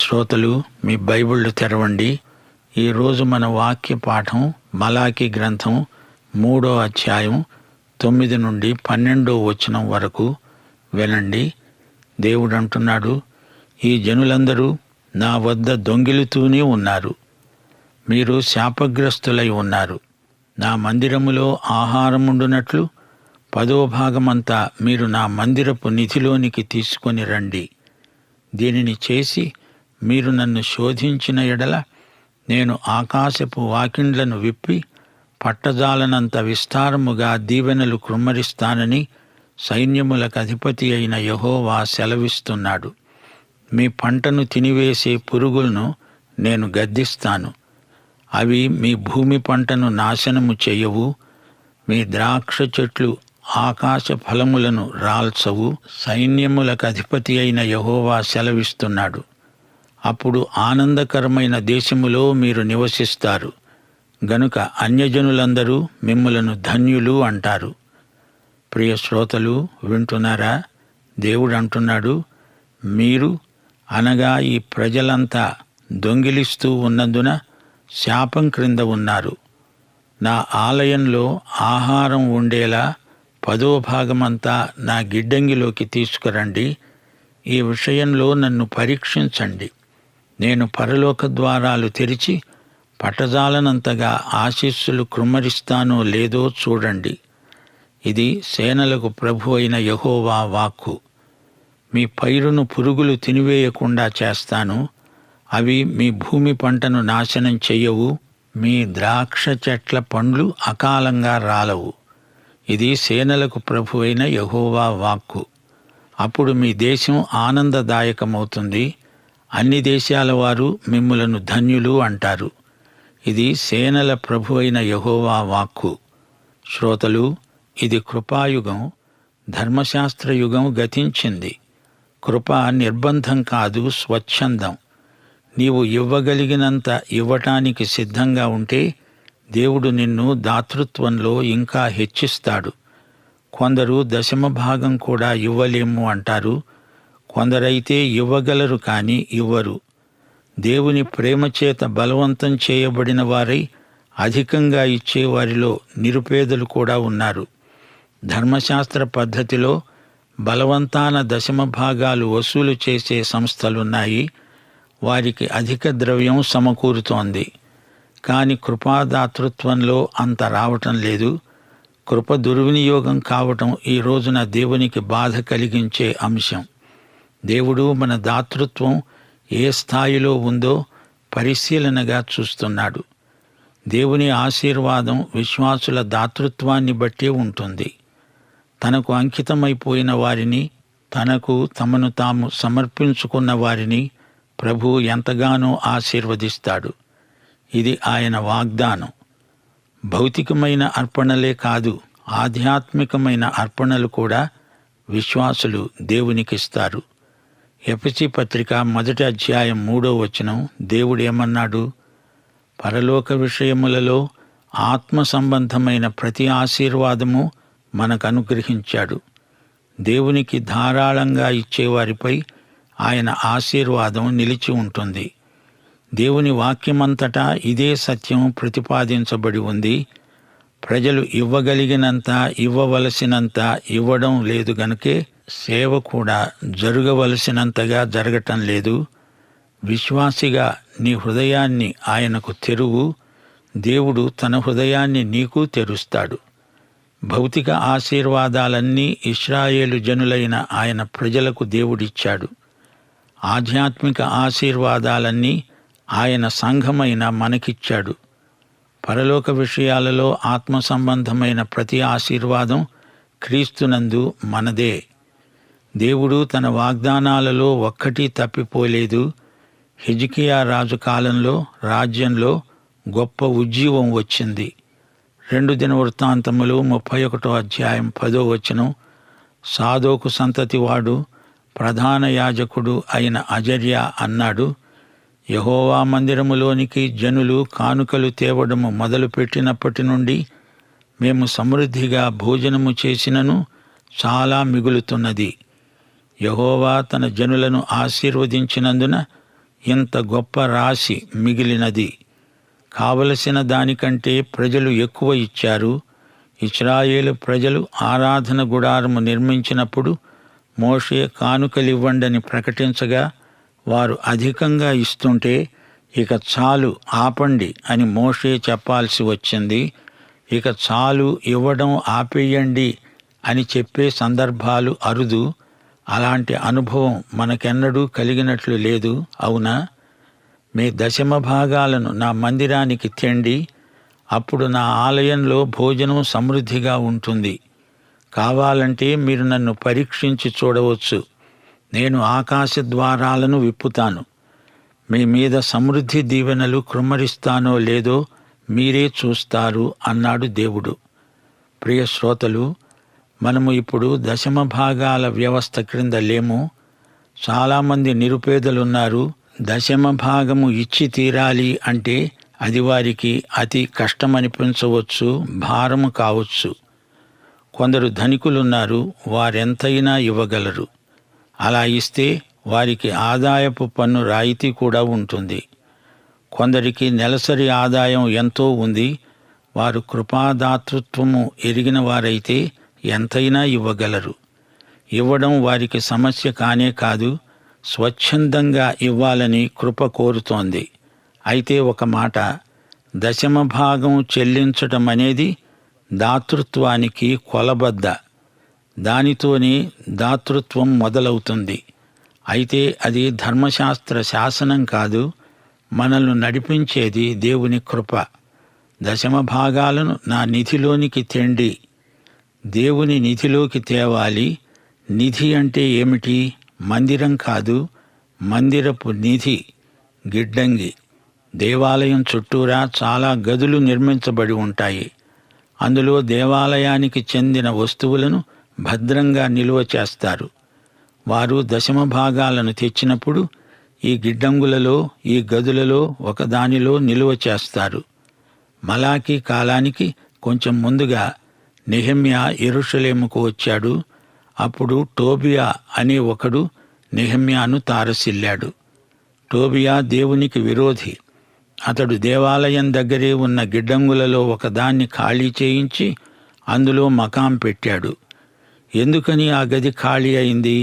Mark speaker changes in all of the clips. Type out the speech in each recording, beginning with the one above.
Speaker 1: శ్రోతలు, మీ బైబిళ్ళు తెరవండి. ఈరోజు మన వాక్య పాఠం మలాకి గ్రంథం 3వ అధ్యాయం 9 నుండి 12వ వచనం వరకు వినండి. దేవుడు అంటున్నాడు, ఈ జనులందరూ నా వద్ద దొంగిలుతూనే ఉన్నారు. మీరు శాపగ్రస్తులై ఉన్నారు. నా మందిరములో ఆహారముండునట్లు 10వ భాగమంతా మీరు నా మందిరపు నిధిలోనికి తీసుకొని రండి. దీనిని చేసి మీరు నన్ను శోధించిన ఎడల నేను ఆకాశపు వాకిండ్లను విప్పి పట్టజాలనంత విస్తారముగా దీవెనలు కృమ్మరిస్తానని సైన్యములకు అధిపతి అయిన యెహోవా సెలవిస్తున్నాడు. మీ పంటను తినివేసే పురుగులను నేను గద్దిస్తాను. అవి మీ భూమి పంటను నాశనము చెయ్యవు. మీ ద్రాక్ష చెట్లు ఆకాశ ఫలములను రాల్చవు. సైన్యములకు అధిపతి అయిన యెహోవా సెలవిస్తున్నాడు. అప్పుడు ఆనందకరమైన దేశములో మీరు నివసిస్తారు గనుక అన్యజనులందరూ మిమ్ములను ధన్యులు అంటారు. ప్రియ శ్రోతలు, వింటున్నారా? దేవుడు అంటున్నాడు, మీరు అనగా ఈ ప్రజలంతా దొంగిలిస్తూ ఉన్నందున శాపం క్రింద ఉన్నారు. నా ఆలయంలో ఆహారం ఉండేలా 10వ భాగమంతా నా గిడ్డంగిలోకి తీసుకురండి. ఈ విషయంలో నన్ను పరీక్షించండి. నేను పరలోక ద్వారాలు తెరిచి పట్టజాలనంతగా ఆశీస్సులు కృమ్మరిస్తానో లేదో చూడండి. ఇది సేనలకు ప్రభు అయిన యెహోవా వాక్కు. మీ పైరును పురుగులు తినివేయకుండా చేస్తాను. అవి మీ భూమి పంటను నాశనం చెయ్యవు. మీ ద్రాక్ష చెట్ల పండ్లు అకాలంగా రాలవు. ఇది సేనలకు ప్రభు అయిన యెహోవా వాక్కు. అప్పుడు మీ దేశం ఆనందదాయకమవుతుంది. అన్ని దేశాల వారు మిమ్ములను ధన్యులు అంటారు. ఇది సేనల ప్రభు అయిన యెహోవా వాక్కు. శ్రోతలు, ఇది కృపాయుగం. ధర్మశాస్త్ర యుగం గతించింది. కృప నిర్బంధం కాదు, స్వచ్ఛందం. నీవు ఇవ్వగలిగినంత ఇవ్వటానికి సిద్ధంగా ఉంటే దేవుడు నిన్ను దాతృత్వంలో ఇంకా హెచ్చిస్తాడు. కొందరు 10వ భాగం కూడా ఇవ్వలేము అంటారు. కొందరైతే ఇవ్వగలరు కానీ ఇవ్వరు. దేవుని ప్రేమచేత బలవంతం చేయబడిన వారై అధికంగా ఇచ్చేవారిలో నిరుపేదలు కూడా ఉన్నారు. ధర్మశాస్త్ర పద్ధతిలో బలవంతాన 10వ భాగాలు వసూలు చేసే సంస్థలున్నాయి. వారికి అధిక ద్రవ్యం సమకూరుతోంది. కాని కృపాదాతృత్వంలో అంత రావటం లేదు. కృప దుర్వినియోగం కావటం ఈ రోజున దేవునికి బాధ కలిగించే అంశం. దేవుడు మన దాతృత్వం ఏ స్థాయిలో ఉందో పరిశీలనగా చూస్తున్నాడు. దేవుని ఆశీర్వాదం విశ్వాసుల దాతృత్వాన్ని బట్టే ఉంటుంది. తనకు అంకితమైపోయిన వారిని, తనకు తమను తాము సమర్పించుకున్న వారిని ప్రభు ఎంతగానో ఆశీర్వదిస్తాడు. ఇది ఆయన వాగ్దానం. భౌతికమైన అర్పణలే కాదు, ఆధ్యాత్మికమైన అర్పణలు కూడా విశ్వాసులు దేవునికిస్తారు. ఎఫెసీ పత్రిక 1వ అధ్యాయం 3వ వచనం దేవుడేమన్నాడు? పరలోక విషయములలో ఆత్మ సంబంధమైన ప్రతి ఆశీర్వాదము మనకు అనుగ్రహించాడు. దేవునికి ధారాళంగా ఇచ్చేవారిపై ఆయన ఆశీర్వాదం నిలిచి ఉంటుంది. దేవుని వాక్యమంతటా ఇదే సత్యం ప్రతిపాదించబడి ఉంది. ప్రజలు ఇవ్వగలిగినంత, ఇవ్వవలసినంత ఇవ్వడం లేదు గనుకే సేవ కూడా జరగవలసినంతగా జరగటం లేదు. విశ్వాసిగా నీ హృదయాన్ని ఆయనకు తెరువు. దేవుడు తన హృదయాన్ని నీకు తెరుస్తాడు. భౌతిక ఆశీర్వాదాలన్నీ ఇశ్రాయేలు జనులైన ఆయన ప్రజలకు దేవుడిచ్చాడు. ఆధ్యాత్మిక ఆశీర్వాదాలన్నీ ఆయన సంఘమైన మనకిచ్చాడు. పరలోక విషయాలలో ఆత్మ సంబంధమైన ప్రతి ఆశీర్వాదం క్రీస్తునందు మనదే. దేవుడు తన వాగ్దానాలలో ఒక్కటీ తప్పిపోలేదు. హిజ్కియా రాజు కాలంలో రాజ్యంలో గొప్ప ఉజ్జీవం వచ్చింది. 2 దినవృత్తాంతములు 31వ అధ్యాయం 10వ వచనం, సాదోకు సంతతివాడు ప్రధాన యాజకుడు అయిన అజర్యా అన్నాడు, యెహోవా మందిరములోనికి జనులు కానుకలు తేవడము మొదలుపెట్టినప్పటి నుండి మేము సమృద్ధిగా భోజనము చేసినను చాలా మిగులుతున్నది. యెహోవా తన జనులను ఆశీర్వదించినందున ఇంత గొప్ప రాశి మిగిలినది. కావలసిన దానికంటే ప్రజలు ఎక్కువ ఇచ్చారు. ఇశ్రాయేలు ప్రజలు ఆరాధన గుడారము నిర్మించినప్పుడు మోషే కానుకలివ్వండని ప్రకటించగా వారు అధికంగా ఇస్తుంటే ఇక చాలు, ఆపండి అని మోషే చెప్పాల్సి వచ్చింది. ఇక చాలు, ఇవ్వడం ఆపేయండి అని చెప్పే సందర్భాలు అరుదు. అలాంటి అనుభవం మనకెన్నడూ కలిగినట్లు లేదు, అవునా? మీ దశమ భాగాలను నా మందిరానికి తెండి, అప్పుడు నా ఆలయంలో భోజనం సమృద్ధిగా ఉంటుంది. కావాలంటే మీరు నన్ను పరీక్షించి చూడవచ్చు. నేను ఆకాశ ద్వారాలను విప్పుతాను. మీ మీద సమృద్ధి దీవెనలు కృమ్మరిస్తానో లేదో మీరే చూస్తారు అన్నాడు దేవుడు. ప్రియ శ్రోతలు, మనము ఇప్పుడు దశమ భాగాల వ్యవస్థ క్రింద లేము. చాలామంది నిరుపేదలున్నారు. దశమ భాగము ఇచ్చి తీరాలి అంటే అది వారికి అతి కష్టమనిపించవచ్చు, భారము కావచ్చు. కొందరు ధనికులున్నారు, వారెంతైనా ఇవ్వగలరు. అలా ఇస్తే వారికి ఆదాయపు పన్ను రాయితీ కూడా ఉంటుంది. కొందరికి నెలసరి ఆదాయం ఎంతో ఉంది. వారు కృపాదాతృత్వము ఎరిగిన వారైతే ఎంతైనా ఇవ్వగలరు. ఇవ్వడం వారికి సమస్య కానే కాదు, స్వచ్ఛందంగా ఇవ్వాలని కృప కోరుతోంది. అయితే ఒక మాట, దశమ భాగం చెల్లించటం అనేది దాతృత్వానికి కొలబద్ద. దానితోనే దాతృత్వం మొదలవుతుంది. అయితే అది ధర్మశాస్త్ర శాసనం కాదు, మనల్ని నడిపించేది దేవుని కృప. దశమ భాగాలను నా నిధిలోనికి తెండి. దేవుని నిధిలోకి తేవాలి. నిధి అంటే ఏమిటి? మందిరం కాదు, మందిరపు నిధి, గిడ్డంగి. దేవాలయం చుట్టూరా చాలా గదులు నిర్మించబడి ఉంటాయి. అందులో దేవాలయానికి చెందిన వస్తువులను భద్రంగా నిలువ చేస్తారు. వారు దశమ భాగాలను తెచ్చినప్పుడు ఈ గిడ్డంగులలో, ఈ గదులలో ఒకదానిలో నిలువ చేస్తారు. మలాకీ కాలానికి కొంచెం ముందుగా నెహెమ్యా యెరూషలేముకు వచ్చాడు. అప్పుడు టోబియా అనే ఒకడు నెహెమ్యాను తారసిల్లాడు. టోబియా దేవునికి విరోధి. అతడు దేవాలయం దగ్గరే ఉన్న గిడ్డంగులలో ఒకదాన్ని ఖాళీ చేయించి అందులో మకాం పెట్టాడు. ఎందుకని ఆ గది ఖాళీ అయింది?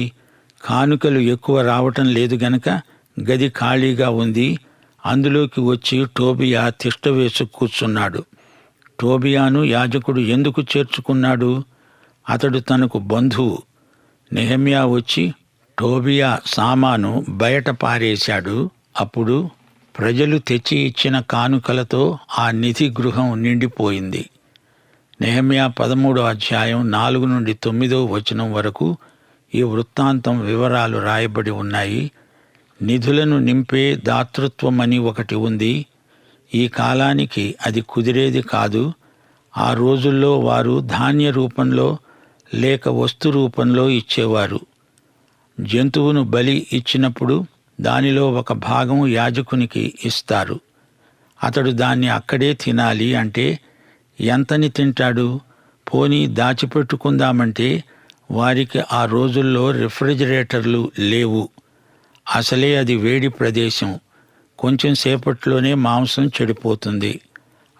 Speaker 1: కానుకలు ఎక్కువ రావటం లేదు గనక గది ఖాళీగా ఉంది. అందులోకి వచ్చి టోబియా తిష్టవేసి కూర్చున్నాడు. టోబియాను యాజకుడు ఎందుకు చేర్చుకున్నాడు? అతడు తనకు బంధువు. నెహెమ్యా వచ్చి టోబియా సామాను బయట పారేశాడు. అప్పుడు ప్రజలు తెచ్చి ఇచ్చిన కానుకలతో ఆ నిధి గృహం నిండిపోయింది. నెహెమ్యా 13వ అధ్యాయం 4 నుండి 9వ వచనం వరకు ఈ వృత్తాంతం వివరాలు రాయబడి ఉన్నాయి. నిధులను నింపే దాతృత్వమని ఒకటి ఉంది. ఈ కాలానికి అది కుదిరేది కాదు. ఆ రోజుల్లో వారు ధాన్య రూపంలో లేక వస్తు రూపంలో ఇచ్చేవారు. జంతువును బలి ఇచ్చినప్పుడు దానిలో ఒక భాగం యాజకునికి ఇస్తారు. అతడు దాన్ని అక్కడే తినాలి. అంటే ఎంతని తింటాడు? పోనీ దాచిపెట్టుకుందామంటే వారికి ఆ రోజుల్లో రిఫ్రిజిరేటర్లు లేవు. అసలే అది వేడి ప్రదేశం. కొంచెం సేపట్లోనే మాంసం చెడిపోతుంది.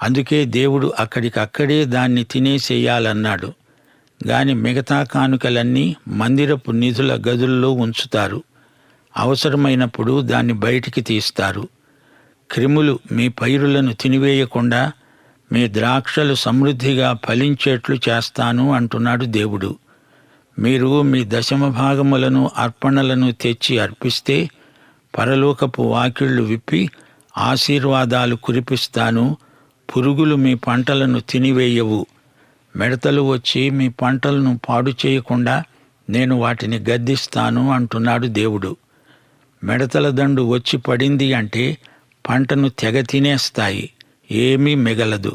Speaker 1: అందుకే దేవుడు అక్కడికక్కడే దాన్ని తినేసేయాలన్నాడు. గాని మిగతా కానుకలన్నీ మందిరపు నిధుల గదుల్లో ఉంచుతారు. అవసరమైనప్పుడు దాన్ని బయటికి తీస్తారు. క్రిములు మీ పైరులను తినివేయకుండా మీ ద్రాక్షలు సమృద్ధిగా ఫలించేట్లు చేస్తాను అంటున్నాడు దేవుడు. మీరు మీ దశమ భాగములను అర్పణలను తెచ్చి అర్పిస్తే పరలోకపు వాకిళ్లు విప్పి ఆశీర్వాదాలు కురిపిస్తాను. పురుగులు మీ పంటలను తినివేయవు. మిడతలు వచ్చి మీ పంటలను పాడు చేయకుండా నేను వాటిని గద్దిస్తాను అంటున్నాడు దేవుడు. మిడతల దండు వచ్చి పడింది అంటే పంటను తెగ తినేస్తాయి, ఏమీ మిగలదు.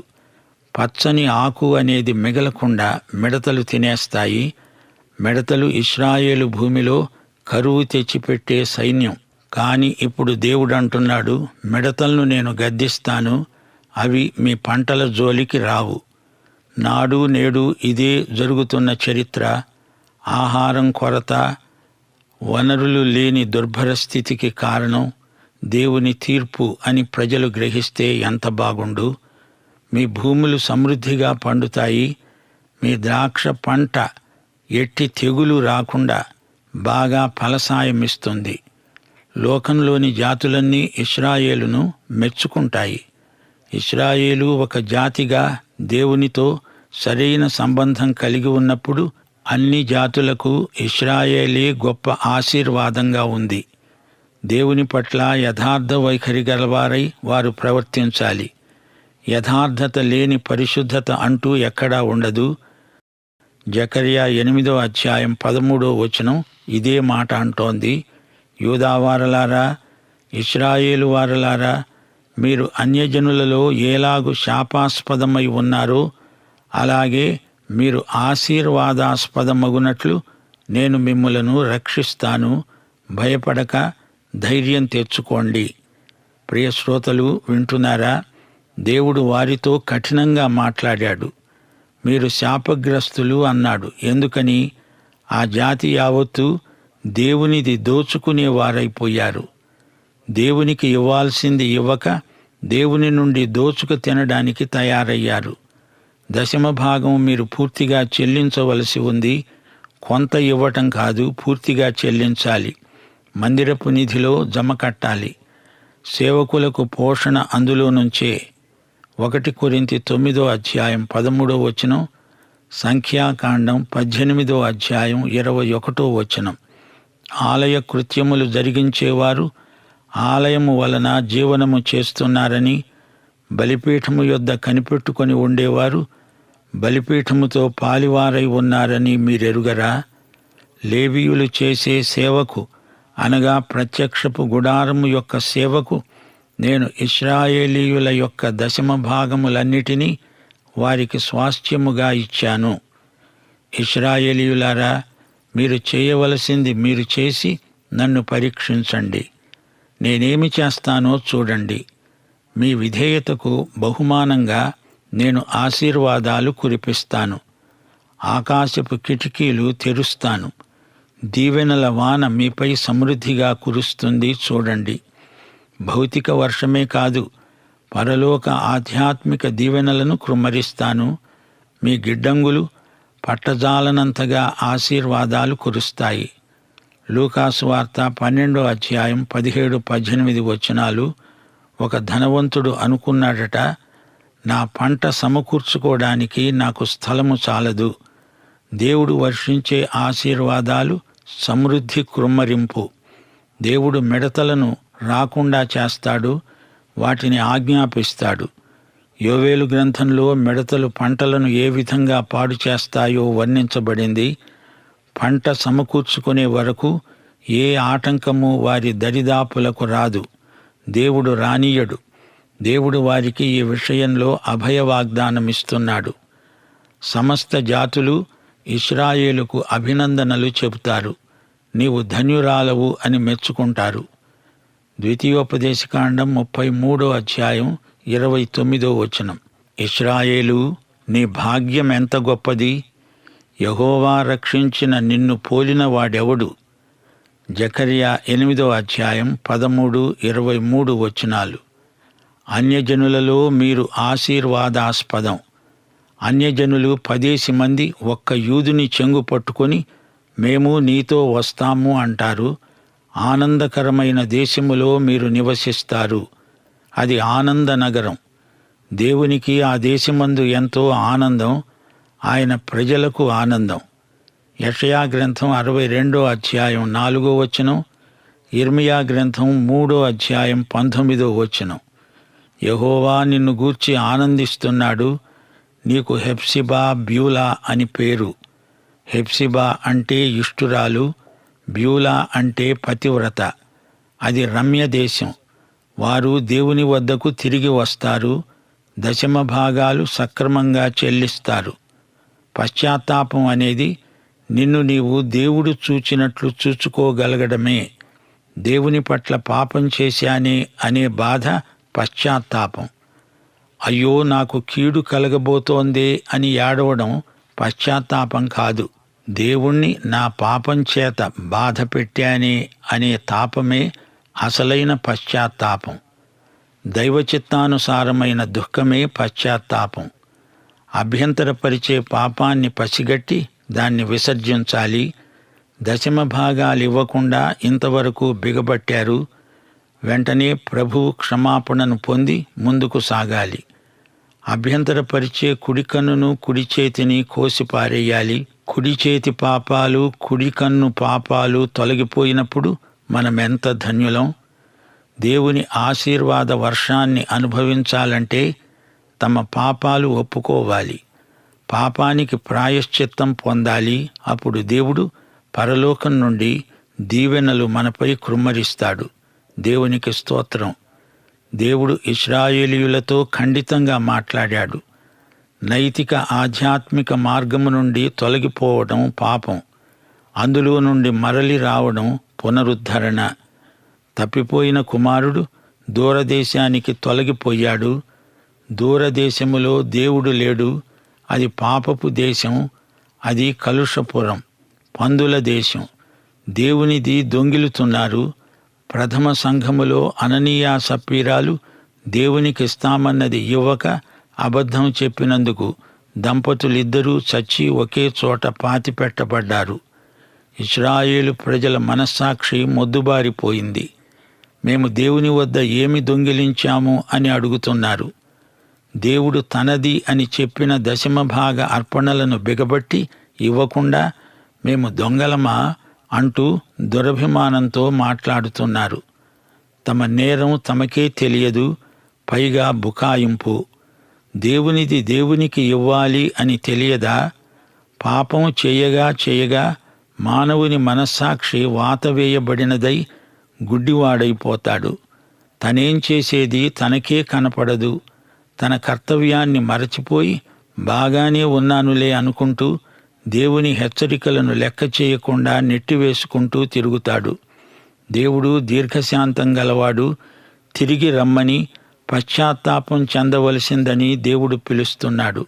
Speaker 1: పచ్చని ఆకు అనేది మిగలకుండా మిడతలు తినేస్తాయి. మిడతలు ఇశ్రాయేలు భూమిలో కరువు తెచ్చిపెట్టే సైన్యం. కాని ఇప్పుడు దేవుడు అంటున్నాడు, మిడతలను నేను గద్దిస్తాను, అవి మీ పంటల జోలికి రావు. నాడు నేడు ఇదే జరుగుతున్న చరిత్ర. ఆహారం కొరత, వనరులు లేని దుర్భర స్థితికి కారణం దేవుని తీర్పు అని ప్రజలు గ్రహిస్తే ఎంత బాగుండు. మీ భూములు సమృద్ధిగా పండుతాయి. మీ ద్రాక్ష పంట ఎట్టి తెగులు రాకుండా బాగా ఫలసాయమిస్తుంది. లోకంలోని జాతులన్నీ ఇశ్రాయేలును మెచ్చుకుంటాయి. ఇశ్రాయేలు ఒక జాతిగా దేవునితో సరైన సంబంధం కలిగి ఉన్నప్పుడు అన్ని జాతులకు ఇశ్రాయేలే గొప్ప ఆశీర్వాదంగా ఉంది. దేవుని పట్ల యథార్థ వైఖరి గలవారై వారు ప్రవర్తించాలి. యథార్థత లేని పరిశుద్ధత అంటూ ఎక్కడా ఉండదు. జకర్యా 8వ అధ్యాయం 13వ వచనం ఇదే మాట అంటోంది. యూదావారలారా, ఇశ్రాయేలు వారలారా, మీరు అన్యజనులలో ఏలాగు శాపాస్పదమై ఉన్నారో అలాగే మీరు ఆశీర్వాదాస్పదమగునట్లు నేను మిమ్ములను రక్షిస్తాను. భయపడక ధైర్యం తెచ్చుకోండి. ప్రియ శ్రోతలు, వింటున్నారా? దేవుడు వారితో కఠినంగా మాట్లాడాడు. మీరు శాపగ్రస్తులు అన్నాడు. ఎందుకని? ఆ జాతి యావత్తు దేవునిది దోచుకునేవారైపోయారు. దేవునికి ఇవ్వాల్సింది ఇవ్వక దేవుని నుండి దోచుకు తినడానికి తయారయ్యారు. 10వ భాగం మీరు పూర్తిగా చెల్లించవలసి ఉంది. కొంత ఇవ్వటం కాదు, పూర్తిగా చెల్లించాలి. మందిరపు నిధిలో జమ కట్టాలి. సేవకులకు పోషణ అందులో నుంచే. 1 కొరింథీ 9వ అధ్యాయం 13వ వచనం, సంఖ్యాకాండం 18వ అధ్యాయం 21వ వచనం. ఆలయ కృత్యములు జరిగించేవారు ఆలయము వలన జీవనము చేస్తున్నారని, బలిపీఠము యొద్ద కనిపెట్టుకొని ఉండేవారు బలిపీఠముతో పాలివారై ఉన్నారని మీరెరుగరా? లేవీయులు చేసే సేవకు అనగా ప్రత్యక్షపు గుడారము యొక్క సేవకు నేను ఇశ్రాయేలీయుల యొక్క 10వ భాగములన్నిటినీ వారికి స్వాస్థ్యముగా ఇచ్చాను. ఇశ్రాయేలీయులారా, మీరు చేయవలసింది మీరు చేసి నన్ను పరీక్షించండి. నేనేమి చేస్తానో చూడండి. మీ విధేయతకు బహుమానంగా నేను ఆశీర్వాదాలు కురిపిస్తాను. ఆకాశపు కిటికీలు తెరుస్తాను. దీవెనల వాన మీపై సమృద్ధిగా కురుస్తుంది. చూడండి. భౌతిక వర్షమే కాదు, పరలోక ఆధ్యాత్మిక దీవెనలను కృమ్మరిస్తాను. మీ గిడ్డంగులు పట్టజాలనంతగా ఆశీర్వాదాలు కురుస్తాయి. లూకాసు వార్త 12వ అధ్యాయం 17-18 వచనాలు. ఒక ధనవంతుడు అనుకున్నాడట, నా పంట సమకూర్చుకోవడానికి నాకు స్థలము చాలదు. దేవుడు వర్షించే ఆశీర్వాదాలు సమృద్ధి కృమ్మరింపు. దేవుడు మిడతలను రాకుండా చేస్తాడు, వాటిని ఆజ్ఞాపిస్తాడు. యోవేలు గ్రంథంలో మిడతలు పంటలను ఏ విధంగా పాడు చేస్తాయో వర్ణించబడింది. పంట సమకూర్చుకునే వరకు ఏ ఆటంకము వారి దరిదాపులకు రాదు. దేవుడు రానీయడు. దేవుడు వారికి ఈ విషయంలో అభయ వాగ్దానమిస్తున్నాడు. సమస్త జాతులు ఇశ్రాయేలుకు అభినందనలు చెబుతారు. నీవు ధన్యురాలవు అని మెచ్చుకుంటారు. ద్వితీయోపదేశకాండం 33వ అధ్యాయం 29వ వచనం. ఇశ్రాయేలు, నీ భాగ్యం ఎంత గొప్పది! యెహోవా రక్షించిన నిన్ను పోలిన వాడెవడు? జకర్యా 8వ అధ్యాయం 13-23 వచనాలు. అన్యజనులలో మీరు ఆశీర్వాదాస్పదం. అన్యజనులు 10 మంది ఒక్క యూదుని చెంగు పట్టుకొని మేము నీతో వస్తాము అంటారు. ఆనందకరమైన దేశములో మీరు నివసిస్తారు. అది ఆనంద నగరం. దేవునికి ఆ దేశమందు ఎంతో ఆనందం, ఆయన ప్రజలకు ఆనందం. యెషయా గ్రంథం 62వ అధ్యాయం 4వ వచనం, యిర్మీయా గ్రంథం 3వ అధ్యాయం 19వ వచనం. యెహోవా నిన్ను గూర్చి ఆనందిస్తున్నాడు. నీకు హెప్సిబా బ్యూలా అని పేరు. హెప్సిబా అంటే ఇష్టురాలు, బ్యూలా అంటే పతివ్రత. అది రమ్య దేశం. వారు దేవుని వద్దకు తిరిగి వస్తారు. 10వ భాగాలు సక్రమంగా చెల్లిస్తారు. పశ్చాత్తాపం అనేది నిన్ను నీవు దేవుడు చూచినట్లు చూచుకోగలగడమే. దేవుని పట్ల పాపం చేశానే అనే బాధ పశ్చాత్తాపం. అయ్యో, నాకు కీడు కలగబోతోందే అని ఏడవడం పశ్చాత్తాపం కాదు. దేవుణ్ణి నా పాపం చేత బాధ పెట్టానే అనే తాపమే అసలైన పశ్చాత్తాపం. దైవచిత్తానుసారమైన దుఃఖమే పశ్చాత్తాపం. అభ్యంతరపరిచే పాపాన్ని పసిగట్టి దాన్ని విసర్జించాలి. దశమ భాగాలివ్వకుండా ఇంతవరకు బిగబట్టారు. వెంటనే ప్రభువు క్షమాపణను పొంది ముందుకు సాగాలి. అభ్యంతరపరిచే కుడి కన్నును కుడి చేతిని కోసిపారేయాలి. కుడి చేతి పాపాలు, కుడి కన్ను పాపాలు తొలగిపోయినప్పుడు మనమెంత ధన్యులం. దేవుని ఆశీర్వాద వర్షాన్ని అనుభవించాలంటే తమ పాపాలు ఒప్పుకోవాలి. పాపానికి ప్రాయశ్చిత్తం పొందాలి. అప్పుడు దేవుడు పరలోకం నుండి దీవెనలు మనపై కృమ్మరిస్తాడు. దేవునికి స్తోత్రం. దేవుడు ఇశ్రాయేలీయులతో ఖండితంగా మాట్లాడాడు. నైతిక ఆధ్యాత్మిక మార్గము నుండి తొలగిపోవడం పాపం. అందులో నుండి మరలి రావడం పునరుద్ధరణ. తప్పిపోయిన కుమారుడు దూరదేశానికి తొలగిపోయాడు. దూరదేశములో దేవుడు లేడు. అది పాపపు దేశం. అది కలుషపురం, పందుల దేశం. దేవునిది దొంగిలుతున్నారు. ప్రథమ సంఘములో అననీయ సప్పీరాలు దేవునికిస్తామన్నది ఇవ్వక అబద్ధం చెప్పినందుకు దంపతులిద్దరూ చచ్చి ఒకే చోట పాతిపెట్టబడ్డారు. ఇశ్రాయేలు ప్రజల మనస్సాక్షి మొద్దుబారిపోయింది. మేము దేవుని వద్ద ఏమి దొంగిలించాము అని అడుగుతున్నారు. దేవుడు తనది అని చెప్పిన దశమ భాగ అర్పణలను బిగబట్టి ఇవ్వకుండా మేము దొంగలమా అంటూ దురభిమానంతో మాట్లాడుతున్నారు. తమ నేరం తమకే తెలియదు, పైగా బుకాయింపు. దేవునిది దేవునికి ఇవ్వాలి అని తెలియదా? పాపం చేయగా మానవుని మనస్సాక్షి వాతవేయబడినదై గుడ్డివాడైపోతాడు. తనేం చేసేది తనకే కనపడదు. తన కర్తవ్యాన్ని మరచిపోయి బాగానే ఉన్నానులే అనుకుంటూ దేవుని హెచ్చరికలను లెక్క చేయకుండా నెట్టివేసుకుంటూ తిరుగుతాడు. దేవుడు దీర్ఘశాంతం గలవాడు. తిరిగి రమ్మని, పశ్చాత్తాపం చెందవలసిందని దేవుడు పిలుస్తున్నాడు.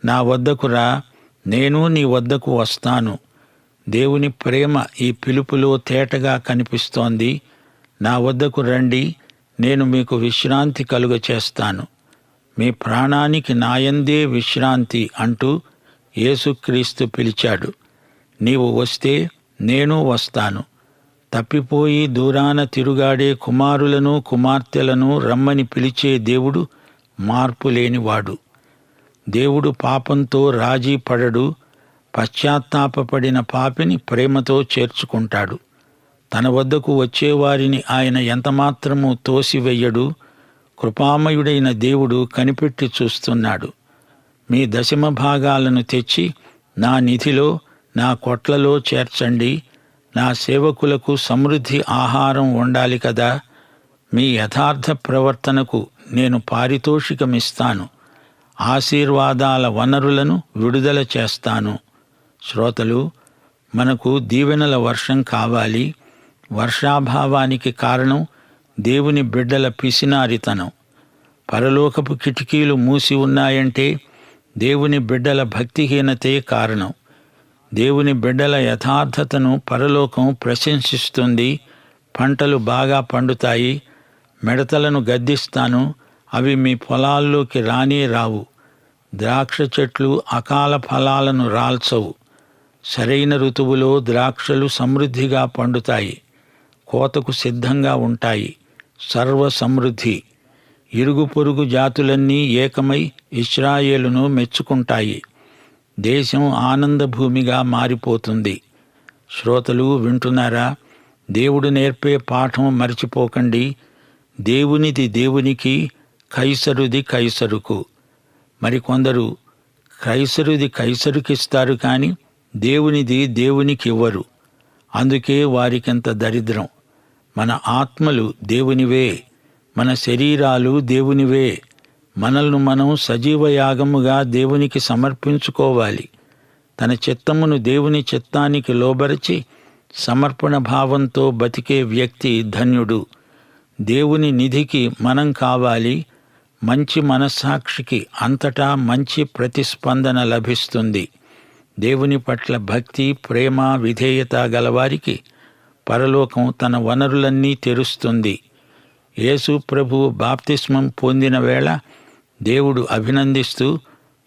Speaker 1: నా వద్దకు రా, నేను నీ వద్దకు వస్తాను. దేవుని ప్రేమ ఈ పిలుపులో తేటగా కనిపిస్తోంది. నా వద్దకు రండి, నేను మీకు విశ్రాంతి కలుగచేస్తాను. మీ ప్రాణానికి నాయందే విశ్రాంతి అంటూ యేసుక్రీస్తు పిలిచాడు. నీవు వస్తే నేను వస్తాను. తప్పిపోయి దూరాన తిరుగాడే కుమారులను కుమార్తెలను రమ్మని పిలిచే దేవుడు మార్పులేనివాడు. దేవుడు పాపంతో రాజీ పడడు. పశ్చాత్తాపపడిన పాపిని ప్రేమతో చేర్చుకుంటాడు. తన వద్దకు వచ్చేవారిని ఆయన ఎంతమాత్రమూ తోసివెయ్యడు. కృపామయుడైన దేవుడు కనిపెట్టి చూస్తున్నాడు. మీ దశమ భాగాలను తెచ్చి నా నిధిలో, నా కొట్లలో చేర్చండి. నా సేవకులకు సమృద్ధి ఆహారం ఉండాలి కదా. మీ యథార్థ ప్రవర్తనకు నేను పారితోషికమిస్తాను. ఆశీర్వాదాల వనరులను విడుదల చేస్తాను. శ్రోతలు, మనకు దీవెనల వర్షం కావాలి. వర్షాభావానికి కారణం దేవుని బిడ్డల పిసినారితనం. పరలోకపు కిటికీలు మూసి ఉన్నాయంటే దేవుని బిడ్డల భక్తిహీనతే కారణం. దేవుని బిడ్డల యథార్థతను పరలోకం ప్రశంసిస్తుంది. పంటలు బాగా పండుతాయి. మిడతలను గద్దిస్తాను, అవి మీ పొలాల్లోకి రానే రావు. ద్రాక్ష చెట్లు అకాల ఫలాలను రాల్చవు. సరైన ఋతువులో ద్రాక్షలు సమృద్ధిగా పండుతాయి. కోతకు సిద్ధంగా ఉంటాయి. సర్వ సమృద్ధి. ఇరుగు పొరుగు జాతులన్నీ ఏకమై ఇశ్రాయేలును మెచ్చుకుంటాయి. దేశం ఆనందభూమిగా మారిపోతుంది. శ్రోతలు వింటున్నారా? దేవుడు నేర్పే పాఠం మరిచిపోకండి. దేవునిది దేవునికి, కైసరుది కైసరుకు. మరికొందరు కైసరుది కైసరుకిస్తారు కానీ దేవునిది దేవునికి ఇవ్వరు. అందుకే వారికింత దరిద్రం. మన ఆత్మలు దేవునివే, మన శరీరాలు దేవునివే. మనల్ని మనం సజీవయాగముగా దేవునికి సమర్పించుకోవాలి. తన చిత్తమును దేవుని చిత్తానికి లోబరిచి సమర్పణ భావంతో బతికే వ్యక్తి ధన్యుడు. దేవుని నిధికి మనం కావాలి. మంచి మనస్సాక్షికి అంతటా మంచి ప్రతిస్పందన లభిస్తుంది. దేవుని పట్ల భక్తి, ప్రేమ, విధేయత గలవారికి పరలోకం తన వనరులన్నీ తెరుస్తుంది. యేసు ప్రభువు బాప్తిస్మం పొందిన వేళ దేవుడు అభినందిస్తూ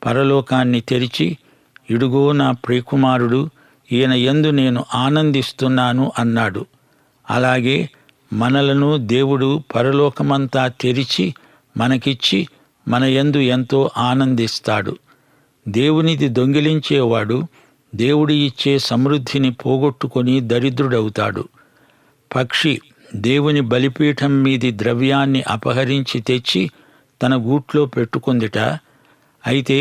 Speaker 1: పరలోకాన్ని తెరిచి, ఇడుగో నా ప్రియకుమారుడు, ఈయన యందు నేను ఆనందిస్తున్నాను అన్నాడు. అలాగే మనలను దేవుడు పరలోకమంతా తెరిచి మనకిచ్చి మన యందు ఎంతో ఆనందిస్తాడు. దేవునిది దొంగిలించేవాడు దేవుడు ఇచ్చే సమృద్ధిని పోగొట్టుకొని దరిద్రుడవుతాడు. పక్షి దేవుని బలిపీఠం మీది ద్రవ్యాన్ని అపహరించి తెచ్చి తన గూట్లో పెట్టుకుందిట. అయితే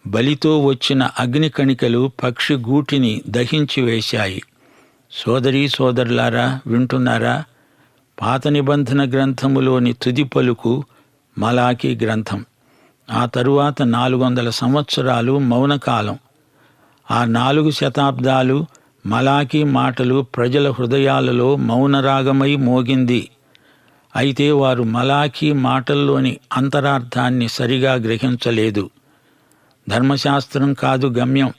Speaker 1: బలితో వచ్చిన అగ్నికణికలు పక్షి గూటిని దహించి వేశాయి. సోదరీ సోదరులారా, వింటున్నారా? పాత నిబంధన గ్రంథములోని తుది పలుకు మలాకీ గ్రంథం. ఆ తరువాత 400 సంవత్సరాలు మౌనకాలం. ఆ 4 శతాబ్దాలు మలాకీ మాటలు ప్రజల హృదయాలలో మౌనరాగమై మోగింది. అయితే వారు మలాకీ మాటల్లోని అంతరార్థాన్ని సరిగా గ్రహించలేదు. ధర్మశాస్త్రం కాదు గమ్యం.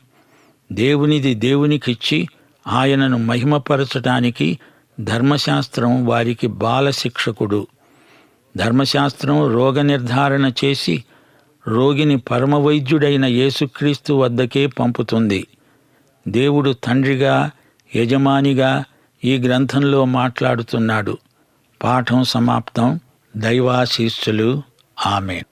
Speaker 1: దేవునిది దేవునికిచ్చి ఆయనను మహిమపరచటానికి ధర్మశాస్త్రం వారికి బాలశిక్షకుడు. ధర్మశాస్త్రం రోగ నిర్ధారణ చేసి రోగిని పరమవైద్యుడైన యేసుక్రీస్తు వద్దకే పంపుతుంది. దేవుడు తండ్రిగా, యజమానిగా ఈ గ్రంథంలో మాట్లాడుతున్నాడు. పాఠం సమాప్తం. దైవాశీస్సులు. ఆమేన్.